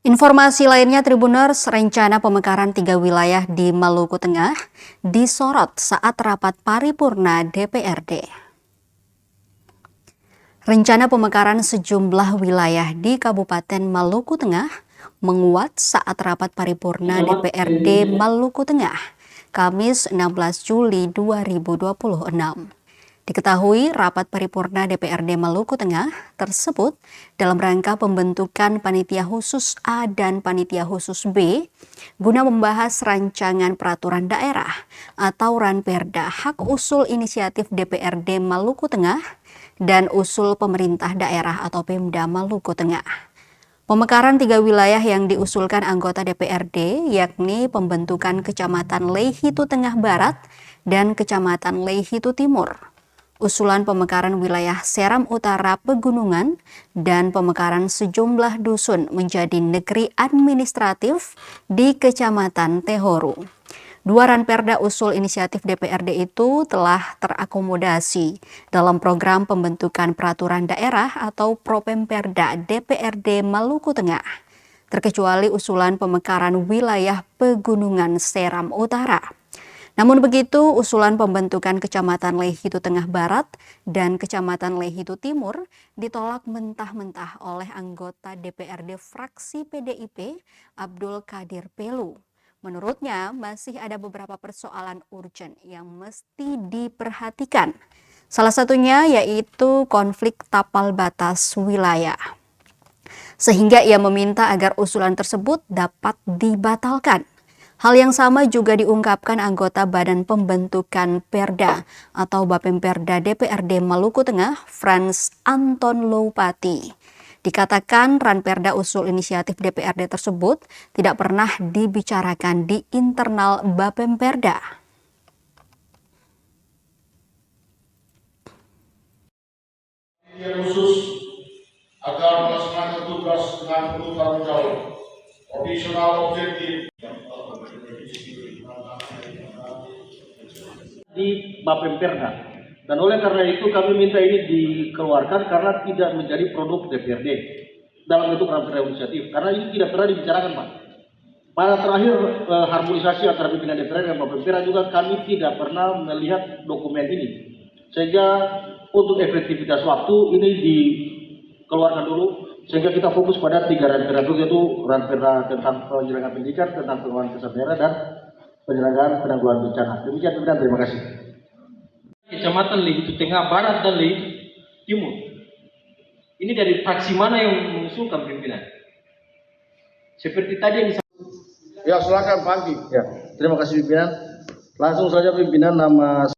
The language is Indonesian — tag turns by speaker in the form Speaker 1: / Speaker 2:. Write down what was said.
Speaker 1: Informasi lainnya, Tribuners, rencana pemekaran 3 wilayah di Maluku Tengah disorot saat rapat paripurna DPRD. Rencana pemekaran sejumlah wilayah di Kabupaten Maluku Tengah menguat saat rapat paripurna DPRD Maluku Tengah, Kamis 16 Juli 2026. Diketahui rapat paripurna DPRD Maluku Tengah tersebut dalam rangka pembentukan Panitia Khusus A dan Panitia Khusus B guna membahas rancangan peraturan daerah atau Ranperda hak usul inisiatif DPRD Maluku Tengah dan usul pemerintah daerah atau Pemda Maluku Tengah. Pemekaran 3 wilayah yang diusulkan anggota DPRD yakni pembentukan Kecamatan Leihitu Tengah Barat dan Kecamatan Leihitu Timur. Usulan pemekaran wilayah Seram Utara Pegunungan dan pemekaran sejumlah dusun menjadi negeri administratif di Kecamatan Tehoru. 2 ranperda usul inisiatif DPRD itu telah terakomodasi dalam program pembentukan peraturan daerah atau Propemperda DPRD Maluku Tengah, terkecuali usulan pemekaran wilayah Pegunungan Seram Utara. Namun begitu, usulan pembentukan Kecamatan Leihitu Tengah Barat dan Kecamatan Leihitu Timur ditolak mentah-mentah oleh anggota DPRD fraksi PDIP Abdul Qadir Pelu. Menurutnya, masih ada beberapa persoalan urgent yang mesti diperhatikan. Salah satunya yaitu konflik tapal batas wilayah. Sehingga ia meminta agar usulan tersebut dapat dibatalkan. Hal yang sama juga diungkapkan anggota Badan Pembentukan Perda atau Bapemperda DPRD Maluku Tengah, Frans Anton Loupati. Dikatakan ranperda usul inisiatif DPRD tersebut tidak pernah dibicarakan di internal Bapemperda.
Speaker 2: Khusus agar melaksanakan tugas dengan penuh tanggung jawab, profesional, objektif.
Speaker 3: Di Bapemperda, dan oleh karena itu kami minta ini dikeluarkan karena tidak menjadi produk DPRD dalam bentuk ranperda inisiatif, karena ini tidak pernah dibicarakan, Pak. Pada terakhir harmonisasi antara pimpinan DPRD dan Bapemperda juga kami tidak pernah melihat dokumen ini, sehingga untuk efektivitas waktu ini dikeluarkan dulu sehingga kita fokus pada 3 ranperda yaitu ranperda tentang penyelenggaraan pendidikan, tentang pengelolaan kesehatan daerah, dan penyelenggaraan penanggulangan bencana. Demikian pimpinan, terima kasih. Kecamatan Leihitu Tengah Barat dan Leihitu Timur. Ini dari fraksi mana yang mengusulkan pimpinan? Seperti tadi yang
Speaker 2: Ya, silakan Pak.
Speaker 3: Ya, terima kasih pimpinan. Langsung saja pimpinan, nama